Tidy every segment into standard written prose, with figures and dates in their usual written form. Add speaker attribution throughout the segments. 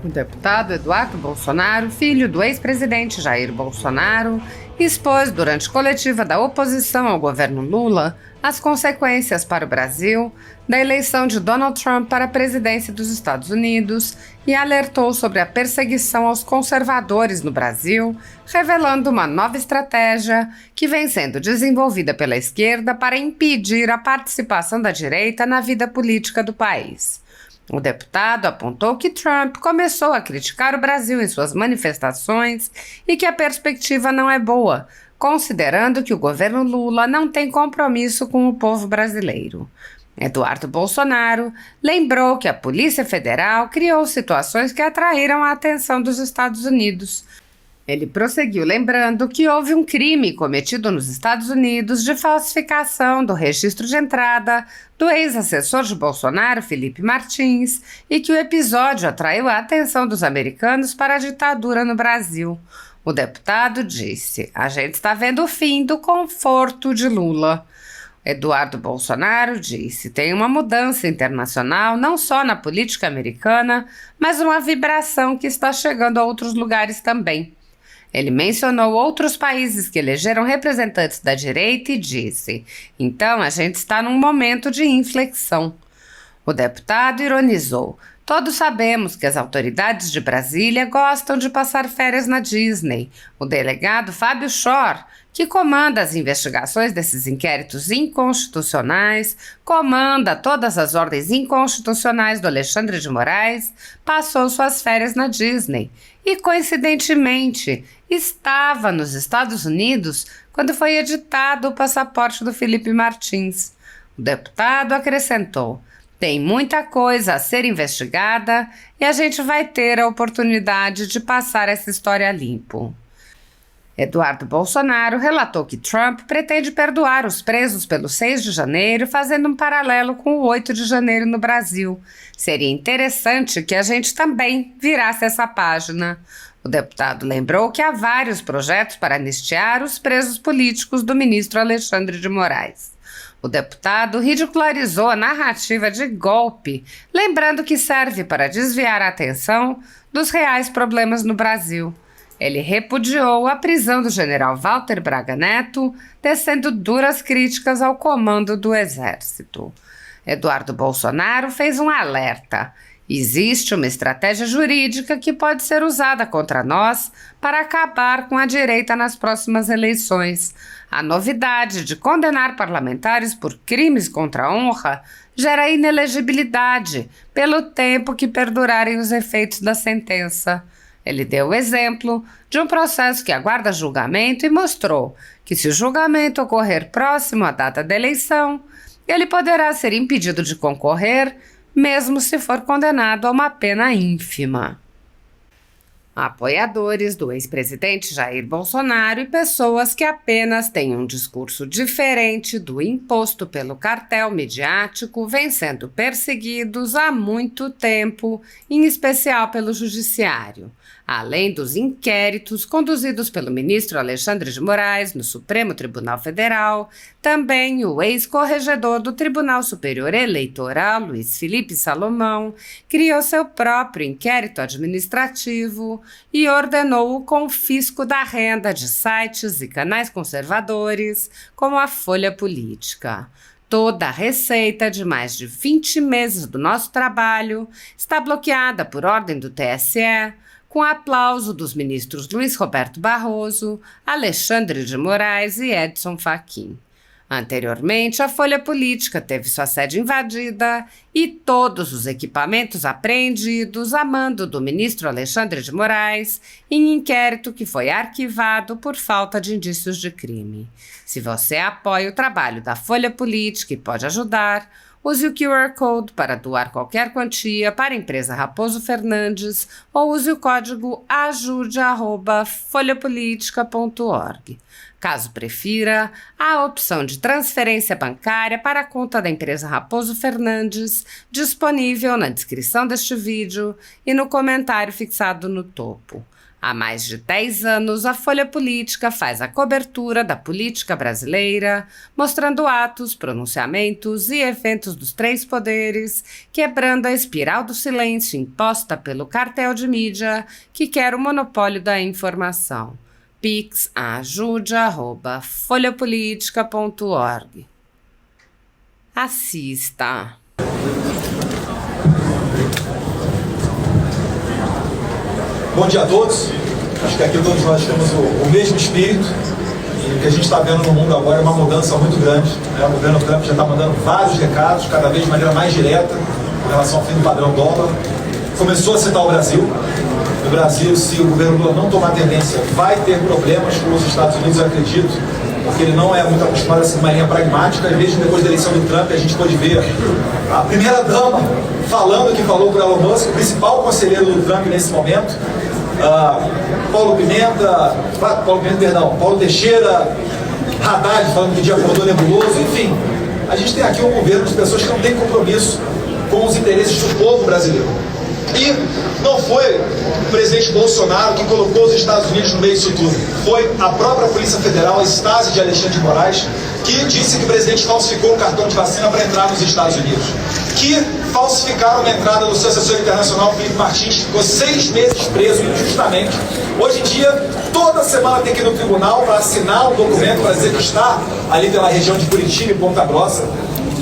Speaker 1: O deputado Eduardo Bolsonaro, filho do ex-presidente Jair Bolsonaro, expôs durante coletiva da oposição ao governo Lula as consequências para o Brasil da eleição de Donald Trump para a presidência dos Estados Unidos e alertou sobre a perseguição aos conservadores no Brasil, revelando uma nova estratégia que vem sendo desenvolvida pela esquerda para impedir a participação da direita na vida política do país. O deputado apontou que Trump começou a criticar o Brasil em suas manifestações e que a perspectiva não é boa, considerando que o governo Lula não tem compromisso com o povo brasileiro. Eduardo Bolsonaro lembrou que a Polícia Federal criou situações que atraíram a atenção dos Estados Unidos. Ele prosseguiu lembrando que houve um crime cometido nos Estados Unidos de falsificação do registro de entrada do ex-assessor de Bolsonaro, Felipe Martins, e que o episódio atraiu a atenção dos americanos para a ditadura no Brasil. O deputado disse: "A gente está vendo o fim do conforto de Lula." Eduardo Bolsonaro disse: "Tem uma mudança internacional, não só na política americana, mas uma vibração que está chegando a outros lugares também." Ele mencionou outros países que elegeram representantes da direita e disse: "Então a gente está num momento de inflexão." O deputado ironizou: "Todos sabemos que as autoridades de Brasília gostam de passar férias na Disney. O delegado Fábio Chor, que comanda as investigações desses inquéritos inconstitucionais, comanda todas as ordens inconstitucionais do Alexandre de Moraes, passou suas férias na Disney e, coincidentemente, estava nos Estados Unidos quando foi editado o passaporte do Felipe Martins." O deputado acrescentou: "Tem muita coisa a ser investigada e a gente vai ter a oportunidade de passar essa história limpo." Eduardo Bolsonaro relatou que Trump pretende perdoar os presos pelo 6 de janeiro, fazendo um paralelo com o 8 de janeiro no Brasil. "Seria interessante que a gente também virasse essa página." O deputado lembrou que há vários projetos para anistiar os presos políticos do ministro Alexandre de Moraes. O deputado ridicularizou a narrativa de golpe, lembrando que serve para desviar a atenção dos reais problemas no Brasil. Ele repudiou a prisão do general Walter Braga Neto, tecendo duras críticas ao comando do Exército. Eduardo Bolsonaro fez um alerta: "Existe uma estratégia jurídica que pode ser usada contra nós para acabar com a direita nas próximas eleições. A novidade de condenar parlamentares por crimes contra a honra gera inelegibilidade pelo tempo que perdurarem os efeitos da sentença." Ele deu o exemplo de um processo que aguarda julgamento e mostrou que, se o julgamento ocorrer próximo à data da eleição, ele poderá ser impedido de concorrer, mesmo se for condenado a uma pena ínfima. Apoiadores do ex-presidente Jair Bolsonaro e pessoas que apenas têm um discurso diferente do imposto pelo cartel midiático vêm sendo perseguidos há muito tempo, em especial pelo Judiciário. Além dos inquéritos conduzidos pelo ministro Alexandre de Moraes no Supremo Tribunal Federal, também o ex-corregedor do Tribunal Superior Eleitoral, Luiz Felipe Salomão, criou seu próprio inquérito administrativo e ordenou o confisco da renda de sites e canais conservadores, como a Folha Política. Toda a receita de mais de 20 meses do nosso trabalho está bloqueada por ordem do TSE, com aplauso dos ministros Luiz Roberto Barroso, Alexandre de Moraes e Edson Fachin. Anteriormente, a Folha Política teve sua sede invadida e todos os equipamentos apreendidos a mando do ministro Alexandre de Moraes em inquérito que foi arquivado por falta de indícios de crime. Se você apoia o trabalho da Folha Política e pode ajudar, use o QR Code para doar qualquer quantia para a empresa Raposo Fernandes ou use o código ajude@folhapolitica.org. Caso prefira, há a opção de transferência bancária para a conta da empresa Raposo Fernandes, disponível na descrição deste vídeo e no comentário fixado no topo. Há mais de 10 anos, a Folha Política faz a cobertura da política brasileira, mostrando atos, pronunciamentos e eventos dos três poderes, quebrando a espiral do silêncio imposta pelo cartel de mídia que quer o monopólio da informação. Pix ajude@folhapolitica.org. Assista.
Speaker 2: Bom dia a todos. Acho que aqui todos nós temos o mesmo espírito. E o que a gente está vendo no mundo agora é uma mudança muito grande. O governo Trump já está mandando vários recados, cada vez de maneira mais direta, em relação ao fim do padrão dólar. Começou a citar o Brasil. No Brasil, se o governo Lula não tomar tendência, vai ter problemas com os Estados Unidos, eu acredito, porque ele não é muito acostumado a ser uma linha pragmática. Em vez de depois da eleição do Trump, a gente pode ver a primeira-dama falando o que falou para Elon Musk, o principal conselheiro do Trump nesse momento, Paulo Teixeira, Haddad falando que o dia acordou nebuloso, enfim. A gente tem aqui um governo de pessoas que não têm compromisso com os interesses do povo brasileiro. E não foi o presidente Bolsonaro que colocou os Estados Unidos no meio disso tudo. Foi a própria Polícia Federal, a Stasi de Alexandre de Moraes, que disse que o presidente falsificou o cartão de vacina para entrar nos Estados Unidos. Que falsificaram a entrada do seu assessor internacional, Felipe Martins, que ficou 6 meses preso injustamente. Hoje em dia, toda semana tem que ir no tribunal para assinar um documento para dizer que está ali pela região de Curitiba e Ponta Grossa.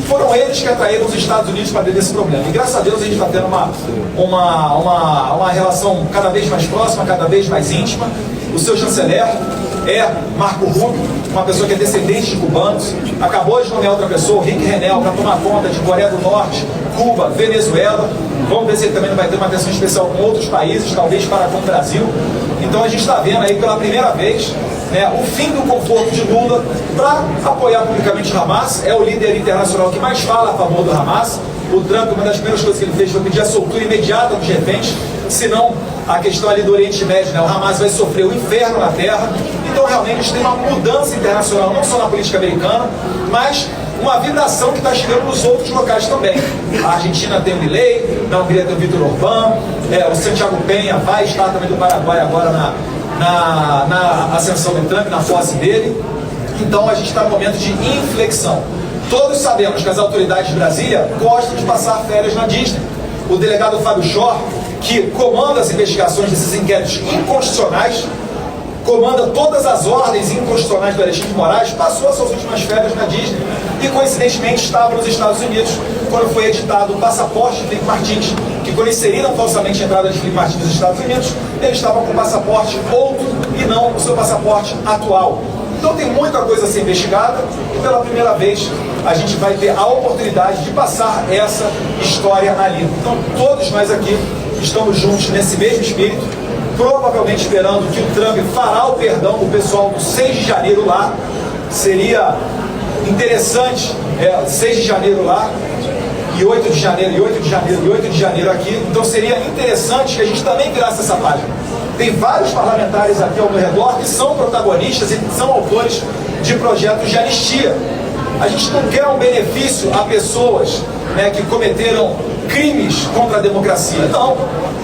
Speaker 2: Foram eles que atraíram os Estados Unidos para dentro desse problema. E graças a Deus a gente está tendo uma relação cada vez mais próxima, cada vez mais íntima. O seu chanceler é Marco Rubio, uma pessoa que é descendente de cubanos. Acabou de nomear outra pessoa, o Rick Renel, para tomar conta de Coreia do Norte, Cuba, Venezuela. Vamos ver se ele também não vai ter uma atenção especial com outros países, talvez para com o Brasil. Então a gente está vendo aí pela primeira vez o fim do conforto de Lula para apoiar publicamente o Hamas. É o líder internacional que mais fala a favor do Hamas. O Trump, uma das primeiras coisas que ele fez foi pedir a soltura imediata dos reféns, senão a questão ali do Oriente Médio, o Hamas vai sofrer o inferno na Terra. Então realmente a gente tem uma mudança internacional, não só na política americana, mas uma vibração que está chegando nos outros locais também. A Argentina tem o Milei, na Hungria tem o Vítor Orbán, o Santiago Penha vai estar também do Paraguai agora na ascensão do Trump, na posse dele. Então a gente está num momento de inflexão. Todos sabemos que as autoridades de Brasília gostam de passar férias na Disney. O delegado Fábio Schor, que comanda as investigações desses inquéritos inconstitucionais, comanda todas as ordens inconstitucionais do Alexandre de Moraes, passou as suas últimas férias na Disney e coincidentemente estava nos Estados Unidos quando foi editado o passaporte de Felipe Martins, que quando inseriram falsamente a entrada de Felipe Martins nos Estados Unidos, ele estava com o passaporte outro e não o seu passaporte atual. Então tem muita coisa a ser investigada e pela primeira vez a gente vai ter a oportunidade de passar essa história ali. Então todos nós aqui estamos juntos nesse mesmo espírito, provavelmente esperando que o Trump fará o perdão do pessoal do 6 de janeiro lá. Seria interessante, 6 de janeiro lá, e 8 de janeiro, e 8 de janeiro, e 8 de janeiro aqui. Então seria interessante que a gente também virasse essa página. Tem vários parlamentares aqui ao meu redor que são protagonistas e são autores de projetos de anistia. A gente não quer um benefício a pessoas que cometeram crimes contra a democracia. Não.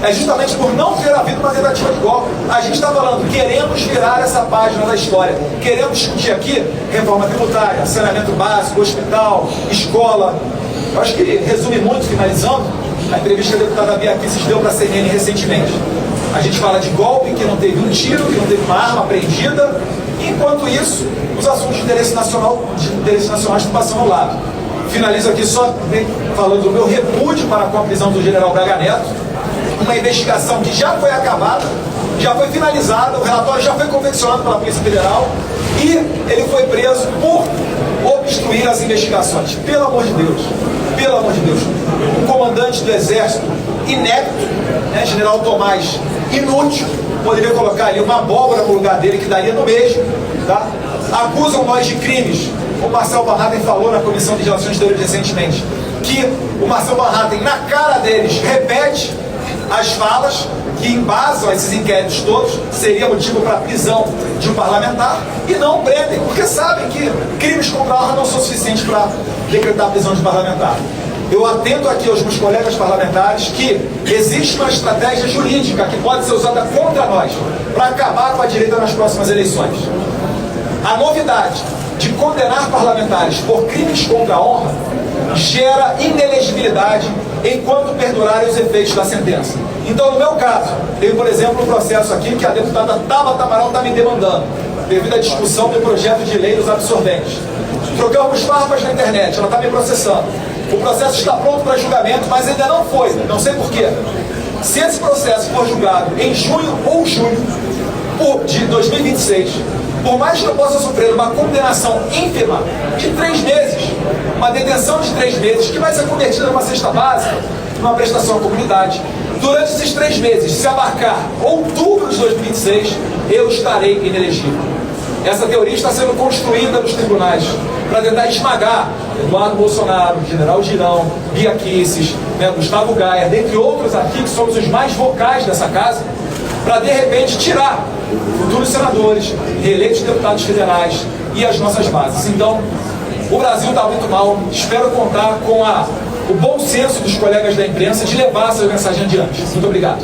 Speaker 2: É justamente por não ter havido uma tentativa de golpe. A gente está falando, queremos virar essa página da história. Queremos discutir aqui reforma tributária, saneamento básico, hospital, escola. Eu acho que resume muito, finalizando, a entrevista que a deputada Bia Kicis deu para a CNN recentemente. A gente fala de golpe, que não teve um tiro, que não teve uma arma apreendida. Enquanto isso, os assuntos de interesse nacional estão passando ao lado. Finalizo aqui só falando do meu repúdio para com a prisão do general Braga Neto. Uma investigação que já foi acabada, já foi finalizada, o relatório já foi confeccionado pela Polícia Federal e ele foi preso por obstruir as investigações. Pelo amor de Deus, um comandante do Exército inepto, general Tomás, inútil, poderia colocar ali uma abóbora no lugar dele que daria no mesmo, tá? Acusam nós de crimes. O Marcel Van Hatten falou na Comissão de Relações Exteriores recentemente que o Marcel Van Hatten, na cara deles, repete as falas que embasam esses inquéritos todos, seria motivo para a prisão de um parlamentar, e não prendem, porque sabem que crimes contra a honra não são suficientes para decretar a prisão de um parlamentar. eu atento aqui aos meus colegas parlamentares que existe uma estratégia jurídica que pode ser usada contra nós para acabar com a direita nas próximas eleições. A novidade de condenar parlamentares por crimes contra a honra gera inelegibilidade enquanto perdurarem os efeitos da sentença. Então, no meu caso, tem, por exemplo, um processo aqui que a deputada Tabata Amaral está me demandando, devido à discussão do projeto de lei dos absorventes. Trocamos farpas na internet, ela está me processando. O processo está pronto para julgamento, mas ainda não foi, não sei porquê. Se esse processo for julgado em junho ou julho de 2026, por mais que eu possa sofrer uma condenação ínfima de 3 meses, uma detenção de 3 meses, que vai ser convertida numa cesta básica, numa prestação à comunidade, durante esses 3 meses, se abarcar outubro de 2026, eu estarei inelegível. Essa teoria está sendo construída nos tribunais para tentar esmagar Eduardo Bolsonaro, General Girão, Bia Kicis, Gustavo Gaia, dentre outros aqui que somos os mais vocais dessa casa, para de repente tirar futuros senadores, reeleitos deputados federais e as nossas bases. Então, o Brasil está muito mal. Espero contar com o bom senso dos colegas da imprensa de levar essa mensagem adiante. Muito obrigado.